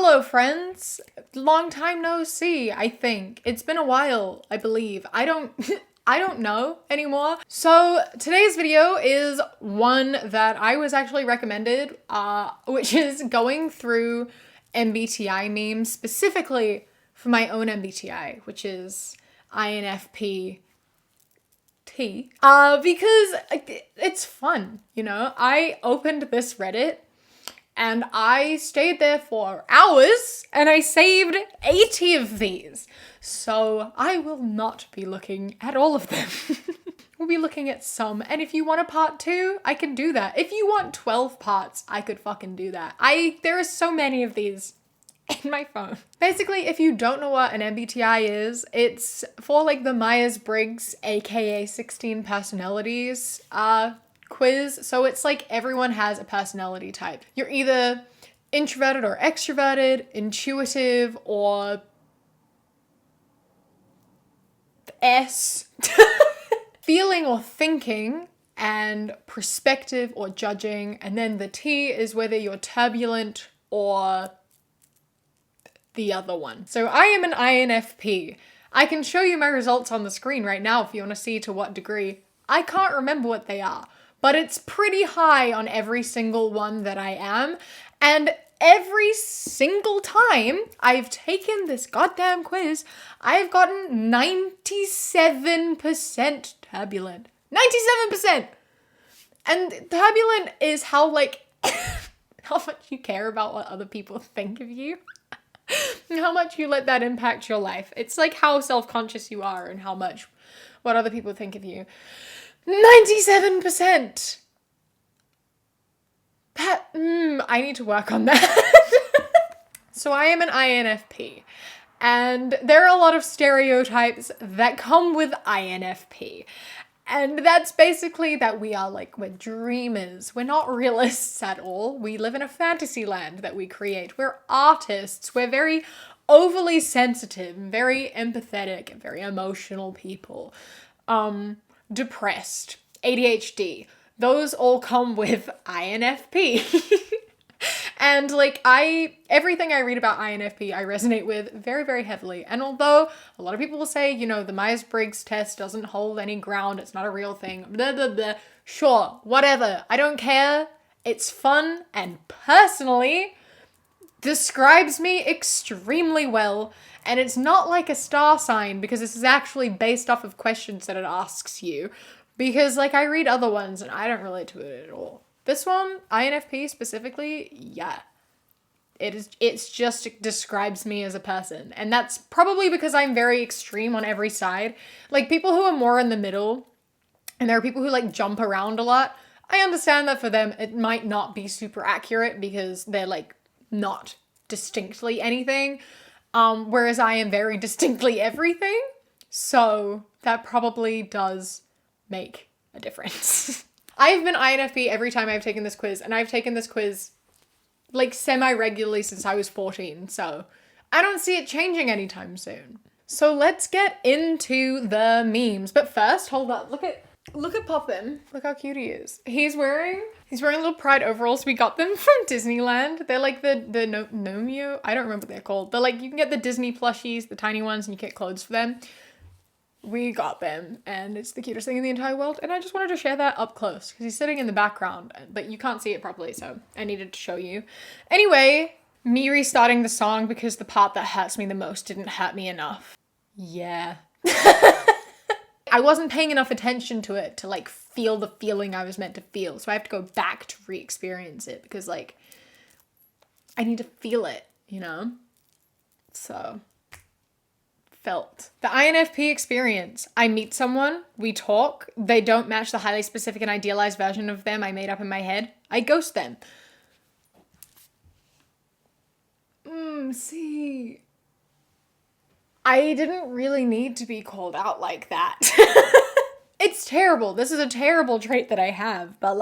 Hello friends, long time no see, I think. It's been a while, I believe. I don't I don't know anymore. So today's video is one that I was actually recommended, which is going through MBTI memes specifically for my own MBTI, which is INFP. Because it's fun, you know? I opened this Reddit and I stayed there for hours and I saved 80 of these. So I will not be looking at all of them. We'll be looking at some. And if you want a part 2, I can do that. If you want 12 parts, I could fucking do that. There are so many of these in my phone. Basically, if you don't know what an MBTI is, it's for like the Myers-Briggs, aka 16 personalities, quiz. So it's like everyone has a personality type. You're either introverted or extroverted, intuitive or S, feeling or thinking, and perspective or judging. And then the T is whether you're turbulent or the other one. So I am an INFP. I can show you my results on the screen right now if you want to see to what degree. I can't remember what they are, but it's pretty high on every single one that I am. And every single time I've taken this goddamn quiz, I've gotten 97% turbulent. 97%! And turbulent is how how much you care about what other people think of you. And how much you let that impact your life. It's like how self-conscious you are and how much what other people think of you. 97%! I need to work on that. So I am an INFP. And there are a lot of stereotypes that come with INFP. And that's basically that we're dreamers. We're not realists at all. We live in a fantasy land that we create. We're artists. We're very overly sensitive, very empathetic, and very emotional people. Depressed, ADHD. Those all come with INFP. And everything I read about INFP, I resonate with very, very heavily. And although a lot of people will say, you know, the Myers-Briggs test doesn't hold any ground, it's not a real thing, blah, blah, blah. Sure, whatever. I don't care. It's fun and personally describes me extremely well. And it's not like a star sign because this is actually based off of questions that it asks you. Because I read other ones and I don't relate to it at all. This one, INFP specifically, yeah. It's just describes me as a person. And that's probably because I'm very extreme on every side. Like people who are more in the middle, and there are people who jump around a lot. I understand that for them it might not be super accurate because they're not distinctly anything. Whereas I am very distinctly everything. So that probably does make a difference. I've been INFP every time I've taken this quiz, and I've taken this quiz semi-regularly since I was 14, so I don't see it changing anytime soon. So let's get into the memes. But first, hold up, look at Poppin. Look how cute he is. He's wearing little pride overalls. We got them from Disneyland. They're like the Nomio. I don't remember what they're called. But you can get the Disney plushies, the tiny ones, and you get clothes for them. We got them, and it's the cutest thing in the entire world, and I just wanted to share that up close, because he's sitting in the background, but you can't see it properly, so I needed to show you. Anyway, me restarting the song because the part that hurts me the most didn't hurt me enough. Yeah. I wasn't paying enough attention to it to, feel the feeling I was meant to feel, so I have to go back to re-experience it, because, I need to feel it, you know? So felt. The INFP experience. I meet someone, we talk, they don't match the highly specific and idealized version of them I made up in my head. I ghost them. See. I didn't really need to be called out like that. It's terrible. This is a terrible trait that I have, but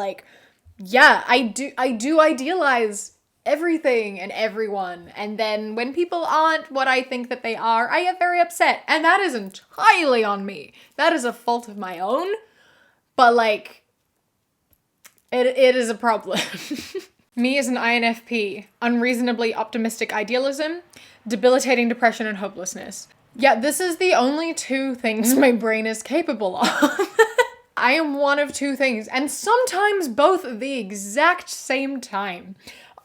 yeah, I do idealize everything and everyone, and then when people aren't what I think that they are, I get very upset, and that is entirely on me. That is a fault of my own, but it is a problem. Me as an INFP, unreasonably optimistic idealism, debilitating depression and hopelessness. Yeah, this is the only 2 things my brain is capable of. I am one of 2 things, and sometimes both at the exact same time.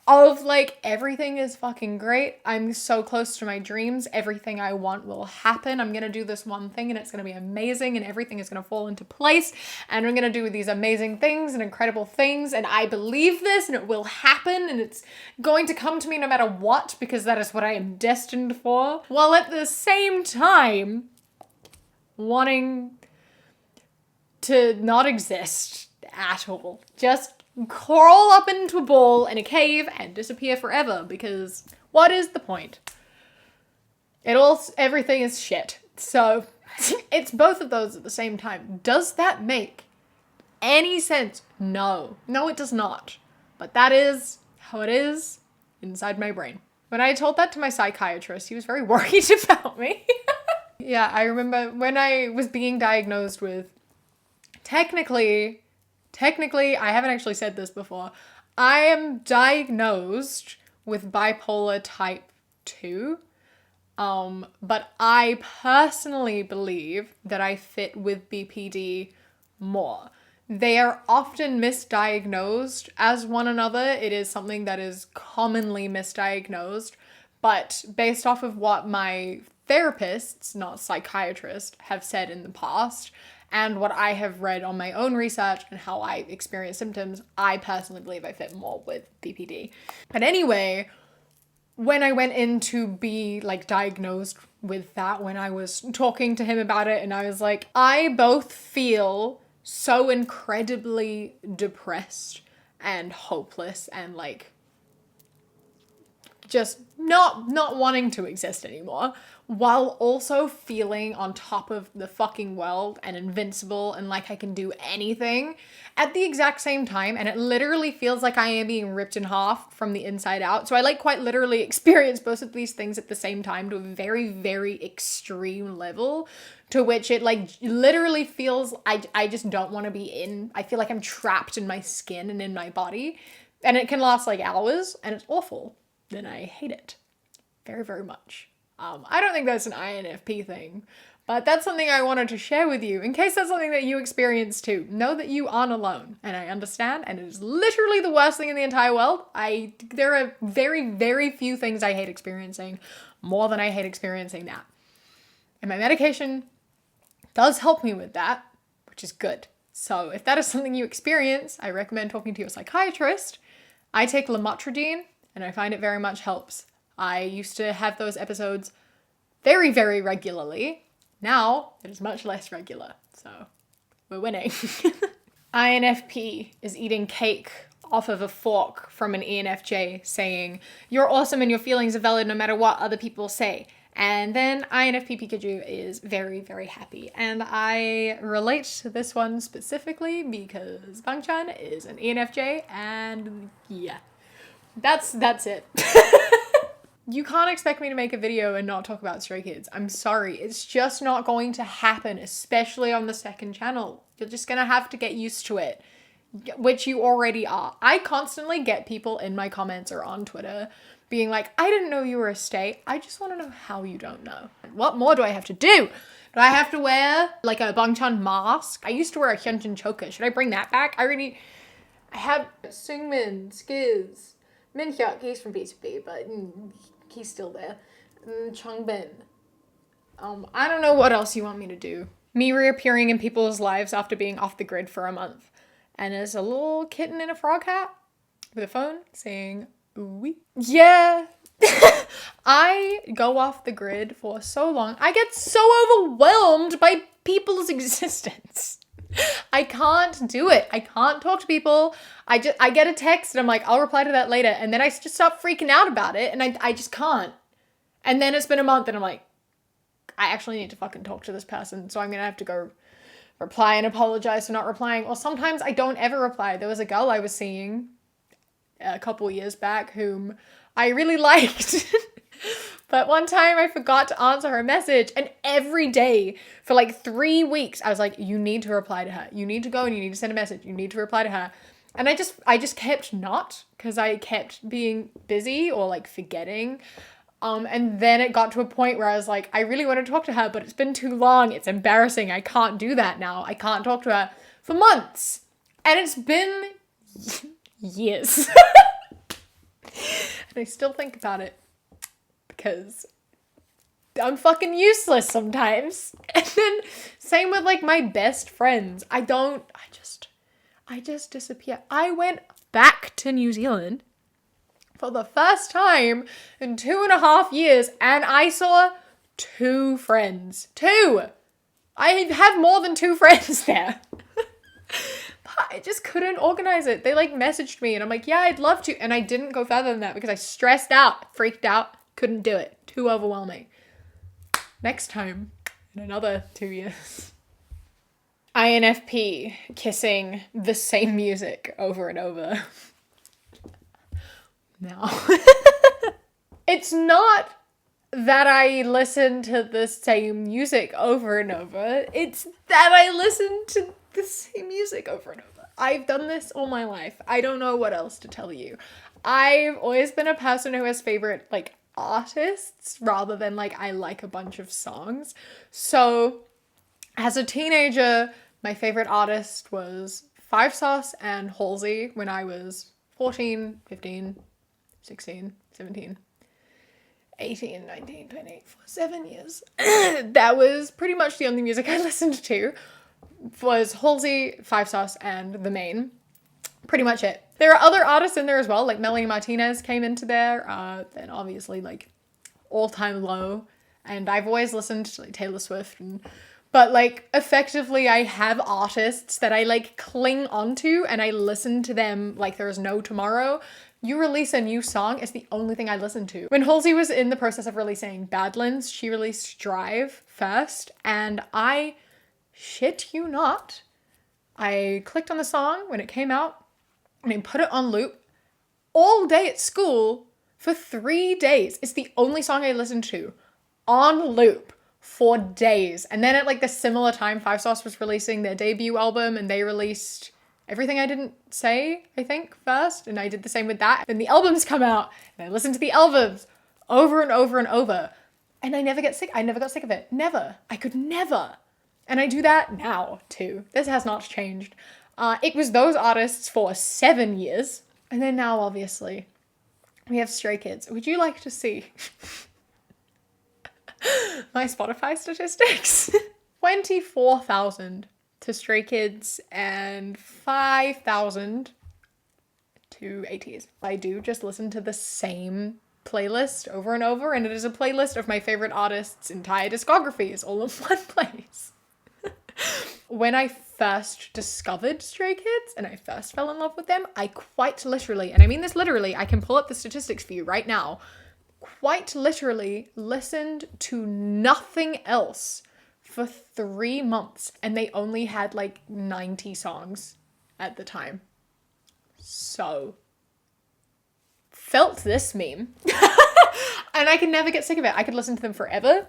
Of like, everything is fucking great. I'm so close to my dreams. Everything I want will happen. I'm gonna do this one thing and it's gonna be amazing and everything is gonna fall into place. And I'm gonna do these amazing things and incredible things. And I believe this and it will happen and it's going to come to me no matter what, because that is what I am destined for. While at the same time, wanting to not exist at all. Just crawl up into a ball in a cave and disappear forever, because what is the point? Everything is shit. So it's both of those at the same time. Does that make any sense? No. No, it does not. But that is how it is inside my brain. When I told that to my psychiatrist, he was very worried about me. Yeah, I remember when I was being diagnosed with Technically, I haven't actually said this before. I am diagnosed with bipolar type 2. But I personally believe that I fit with BPD more. They are often misdiagnosed as one another. It is something that is commonly misdiagnosed. But based off of what my therapists, not psychiatrists, have said in the past, and what I have read on my own research and how I experience symptoms, I personally believe I fit more with BPD. But anyway, when I went in to be like diagnosed with that, when I was talking to him about it, and I was like, I both feel so incredibly depressed and hopeless and like just not wanting to exist anymore, while also feeling on top of the fucking world and invincible and like I can do anything at the exact same time. And it literally feels like I am being ripped in half from the inside out. So I like quite literally experience both of these things at the same time to a very, very extreme level, to which it like literally feels I just don't want to be in. I feel like I'm trapped in my skin and in my body, and it can last like hours and it's awful. Then I hate it very, very much. I don't think that's an INFP thing, but that's something I wanted to share with you in case that's something that you experience too. Know that you aren't alone, and I understand, and it is literally the worst thing in the entire world. There are very, very few things I hate experiencing more than I hate experiencing that. And my medication does help me with that, which is good. So if that is something you experience, I recommend talking to your psychiatrist. I take lamotrigine, and I find it very much helps. I used to have those episodes very, very regularly. Now, it is much less regular, so we're winning. INFP is eating cake off of a fork from an ENFJ saying, "You're awesome and your feelings are valid no matter what other people say." And then INFP Pikachu is very, very happy. And I relate to this one specifically because Bangchan is an ENFJ, and yeah, that's it. You can't expect me to make a video and not talk about Stray Kids. I'm sorry. It's just not going to happen, especially on the second channel. You're just gonna have to get used to it, which you already are. I constantly get people in my comments or on Twitter being like, "I didn't know you were a stay." I just want to know how you don't know. What more do I have to do? Do I have to wear like a Bangchan mask? I used to wear a Hyunjin choker. Should I bring that back? I have Sungmin, Skiz, Minhyuk, he's from B2B, but he's still there. Changbin. I don't know what else you want me to do. Me reappearing in people's lives after being off the grid for a month. And there's a little kitten in a frog hat with a phone saying, "Ooh-wee." Yeah. I go off the grid for so long. I get so overwhelmed by people's existence. I can't do it. I can't talk to people. I get a text and I'm like, I'll reply to that later. And then I just start freaking out about it and I just can't. And then it's been a month and I'm like, I actually need to fucking talk to this person. So I'm going to have to go reply and apologize for not replying. Or sometimes I don't ever reply. There was a girl I was seeing a couple years back whom I really liked. But one time I forgot to answer her message, and every day for like 3 weeks, I was like, you need to reply to her. You need to go and you need to send a message. You need to reply to her. And I just kept not, because I kept being busy or like forgetting. And then it got to a point where I was like, I really want to talk to her, but it's been too long. It's embarrassing. I can't do that now. I can't talk to her for months. And it's been years. And I still think about it because I'm fucking useless sometimes. And then same with like my best friends. I just disappear. I went back to New Zealand for the first time in 2.5 years, and I saw 2 friends. 2! I have more than 2 friends there. But I just couldn't organize it. They like messaged me and I'm like, yeah, I'd love to. And I didn't go further than that because I stressed out, freaked out, couldn't do it. Too overwhelming. Next time, in another 2 years. INFP, kissing the same music over and over. No. It's not that I listen to the same music over and over. It's that I listen to the same music over and over. I've done this all my life. I don't know what else to tell you. I've always been a person who has favorite, like, artists rather than, like, I like a bunch of songs. So, as a teenager, my favorite artist was Five Sauce and Halsey when I was 14, 15, 16, 17, 18, 19, 20, for 7 years. That was pretty much the only music I listened to, was Halsey, Five Sauce, and The Main. Pretty much it. There are other artists in there as well, like Melanie Martinez came into there, then obviously like All Time Low, and I've always listened to like Taylor Swift, but like effectively I have artists that I like cling onto and I listen to them like there's no tomorrow. You release a new song, it's the only thing I listen to. When Halsey was in the process of releasing Badlands, she released Drive first, and I shit you not, I clicked on the song when it came out and I put it on loop all day at school for 3 days. It's the only song I listened to on loop for days. And then at like the similar time, Five Sauce was releasing their debut album and they released Everything I Didn't Say, I think, first. And I did the same with that. Then the albums come out and I listened to the albums over and over and over. And I never get sick. I never got sick of it. Never. I could never. And I do that now too. This has not changed. It was those artists for 7 years. And then now, obviously, we have Stray Kids. Would you like to see my Spotify statistics? 24,000 to Stray Kids and 5,000 to ATs. I do just listen to the same playlist over and over, and it is a playlist of my favorite artists' entire discographies all in one place. When I first discovered Stray Kids and I first fell in love with them, I quite literally, and I mean this literally, I can pull up the statistics for you right now, quite literally listened to nothing else for 3 months, and they only had like 90 songs at the time. So, felt this meme. And I can never get sick of it. I could listen to them forever.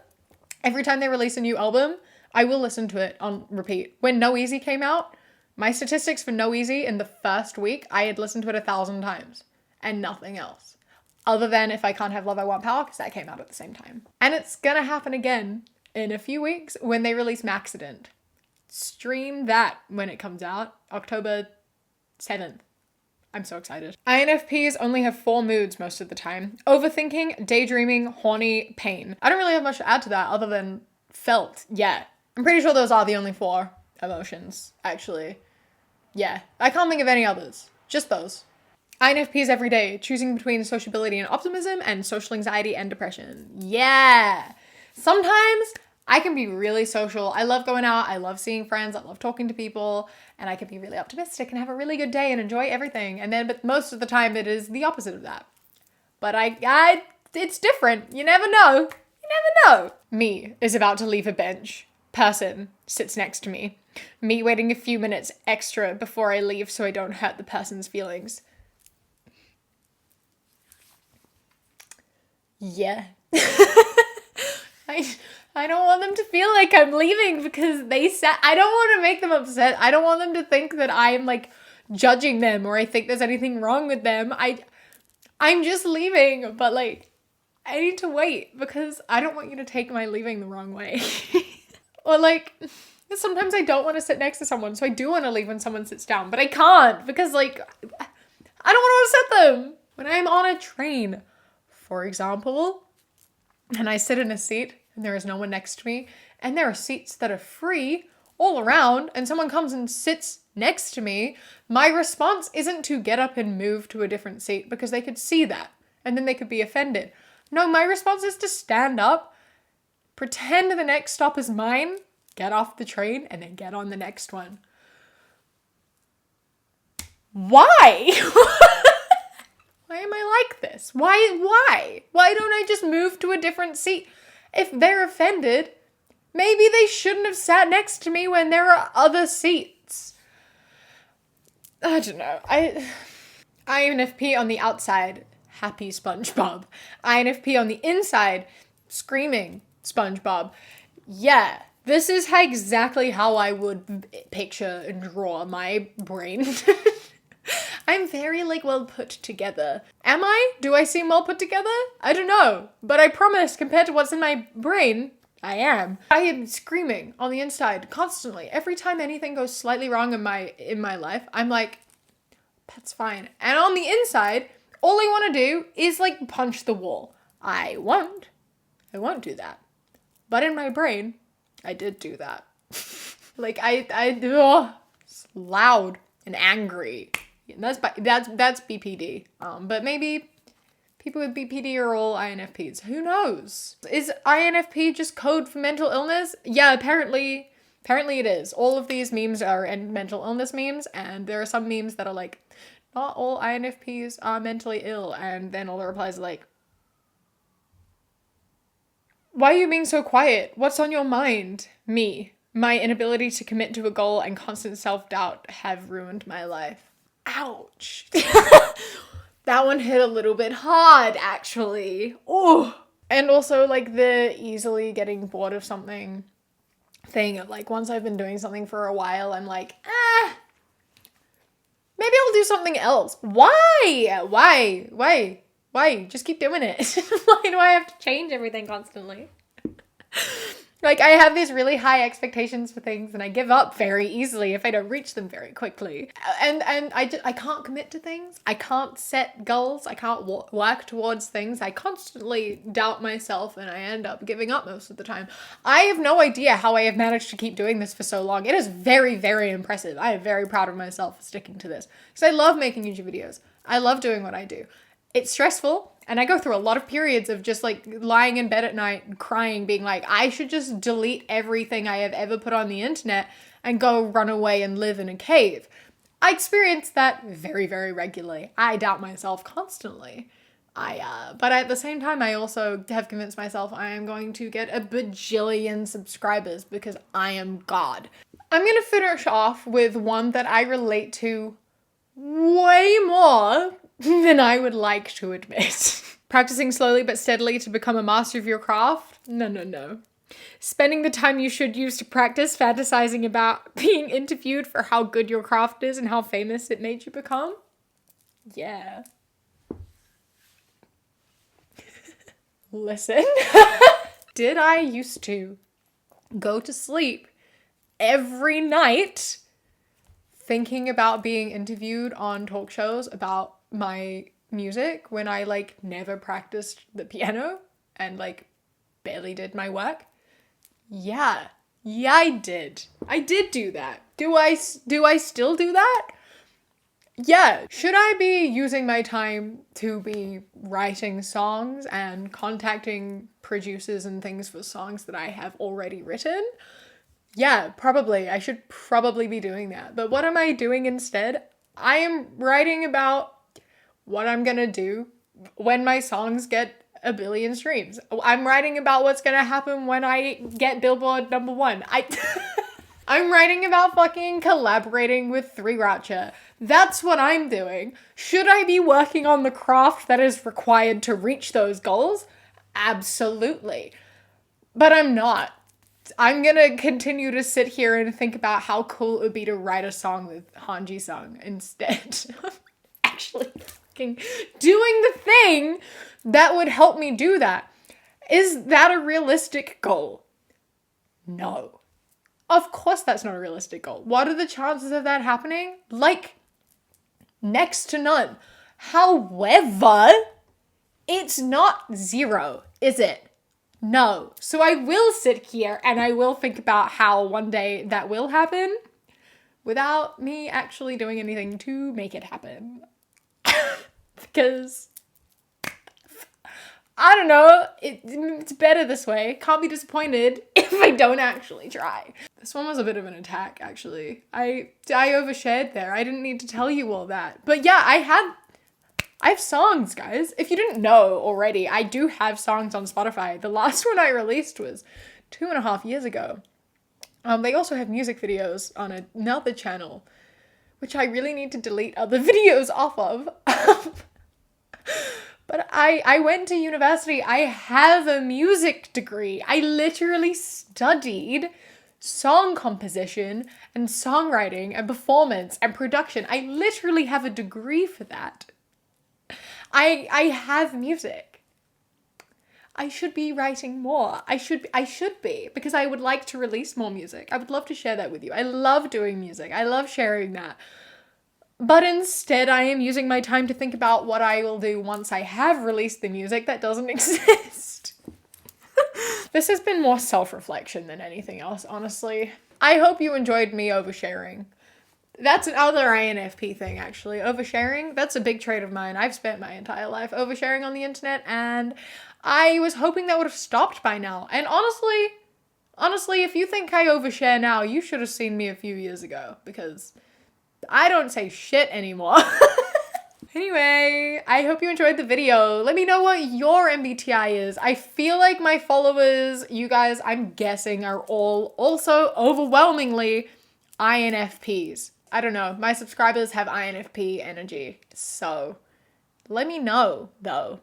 Every time they release a new album, I will listen to it on repeat. When No Easy came out, my statistics for No Easy in the first week, I had listened to it 1,000 times and nothing else. Other than If I Can't Have Love, I Want Power, because that came out at the same time. And it's gonna happen again in a few weeks when they release Maxident. Stream that when it comes out, October 7th. I'm so excited. INFPs only have 4 moods most of the time. Overthinking, daydreaming, horny, pain. I don't really have much to add to that other than felt. Yeah. I'm pretty sure those are the only 4 emotions, actually. Yeah. I can't think of any others. Just those. INFPs every day, choosing between sociability and optimism and social anxiety and depression. Yeah. Sometimes I can be really social. I love going out. I love seeing friends. I love talking to people. And I can be really optimistic and have a really good day and enjoy everything. But most of the time it is the opposite of that. But it's different. You never know. You never know. Me is about to leave a bench. Person sits next to me. Me waiting a few minutes extra before I leave so I don't hurt the person's feelings. Yeah. I don't want them to feel like I'm leaving because they said, I don't want to make them upset. I don't want them to think that I'm like judging them or I think there's anything wrong with them. I'm just leaving, but like, I need to wait because I don't want you to take my leaving the wrong way. Or like, sometimes I don't want to sit next to someone, so I do want to leave when someone sits down, but I can't because like, I don't want to upset them. When I'm on a train, for example, and I sit in a seat and there is no one next to me, and there are seats that are free all around, and someone comes and sits next to me, my response isn't to get up and move to a different seat because they could see that and then they could be offended. No, my response is to stand up, pretend the next stop is mine, get off the train, and then get on the next one. Why? Why am I like this? Why? Why don't I just move to a different seat? If they're offended, maybe they shouldn't have sat next to me when there are other seats. I don't know. INFP on the outside, happy SpongeBob. INFP on the inside, screaming SpongeBob. Yeah, this is exactly how I would picture and draw my brain. I'm very, like, well put together. Am I? Do I seem well put together? I don't know. But I promise, compared to what's in my brain, I am. I am screaming on the inside constantly. Every time anything goes slightly wrong in my life, I'm like, that's fine. And on the inside, all I want to do is, like, punch the wall. I won't do that. But in my brain, I did do that. Like, it's loud and angry. That's BPD. But maybe people with BPD are all INFPs. Who knows? Is INFP just code for mental illness? Yeah, apparently it is. All of these memes are mental illness memes, and there are some memes that are like, not all INFPs are mentally ill, and then all the replies are like, why are you being so quiet? What's on your mind? Me. My inability to commit to a goal and constant self-doubt have ruined my life. Ouch. That one hit a little bit hard, actually. Oh. And also, like, the easily getting bored of something thing. Like, once I've been doing something for a while, I'm like, maybe I'll do something else. Why? Just keep doing it. Why do I have to change everything constantly? Like, I have these really high expectations for things and I give up very easily if I don't reach them very quickly. And I can't commit to things. I can't set goals. I can't work towards things. I constantly doubt myself and I end up giving up most of the time. I have no idea how I have managed to keep doing this for so long. It is very, very impressive. I am very proud of myself for sticking to this because I love making YouTube videos. I love doing what I do. It's stressful. And I go through a lot of periods of just like lying in bed at night and crying, being like, I should just delete everything I have ever put on the internet and go run away and live in a cave. I experience that very, very regularly. I doubt myself constantly. But at the same time, I also have convinced myself I am going to get a bajillion subscribers because I am God. I'm going to finish off with one that I relate to way more than I would like to admit. Practicing slowly but steadily to become a master of your craft? No. Spending the time you should use to practice fantasizing about being interviewed for how good your craft is and how famous it made you become? Yeah. Listen. Did I used to go to sleep every night thinking about being interviewed on talk shows about my music when I like never practiced the piano and like barely did my work? Yeah, I did. I did do that. Do I still do that? Yeah. Should I be using my time to be writing songs and contacting producers and things for songs that I have already written? Yeah, probably. I should probably be doing that. But what am I doing instead? I am writing about what I'm gonna do when my songs get a billion streams. I'm writing about what's gonna happen when I get Billboard #1. I'm writing about fucking collaborating with 3Gotcha. That's what I'm doing. Should I be working on the craft that is required to reach those goals? Absolutely. But I'm not. I'm gonna continue to sit here and think about how cool it would be to write a song with Hanji sung instead of actually fucking doing the thing that would help me do that. Is that a realistic goal? No. Of course that's not a realistic goal. What are the chances of that happening? Like, next to none. However, it's not zero, is it? No. So I will sit here and I will think about how one day that will happen without me actually doing anything to make it happen. Because, I don't know, it's better this way. Can't be disappointed if I don't actually try. This one was a bit of an attack, actually. I overshared there. I didn't need to tell you all that. But yeah, I have songs, guys. If you didn't know already, I do have songs on Spotify. The last one I released was 2.5 years ago. They also have music videos on another channel, which I really need to delete other videos off of. But I went to university. I have a music degree. I literally studied song composition and songwriting and performance and production. I literally have a degree for that. I have music. I should be writing more. I should be, because I would like to release more music. I would love to share that with you. I love doing music. I love sharing that. But instead, I am using my time to think about what I will do once I have released the music that doesn't exist. This has been more self-reflection than anything else, honestly. I hope you enjoyed me oversharing. That's another INFP thing, actually. Oversharing, that's a big trait of mine. I've spent my entire life oversharing on the internet, and I was hoping that would have stopped by now. And honestly, if you think I overshare now, you should have seen me a few years ago, because I don't say shit anymore. Anyway, I hope you enjoyed the video. Let me know what your MBTI is. I feel like my followers, you guys, I'm guessing, are all also overwhelmingly INFPs. I don't know. My subscribers have INFP energy. So let me know, though.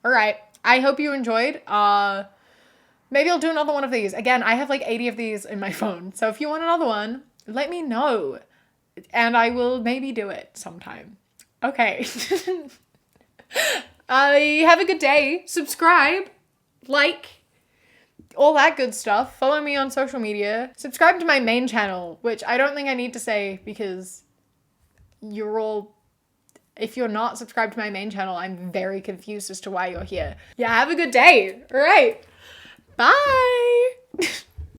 All right. I hope you enjoyed. Maybe I'll do another one of these. Again, I have like 80 of these in my phone. So if you want another one, let me know. And I will maybe do it sometime. Okay. Have a good day. Subscribe. Like. All that good stuff. Follow me on social media. Subscribe to my main channel, which I don't think I need to say because if you're not subscribed to my main channel, I'm very confused as to why you're here. Yeah, have a good day. All right. Bye.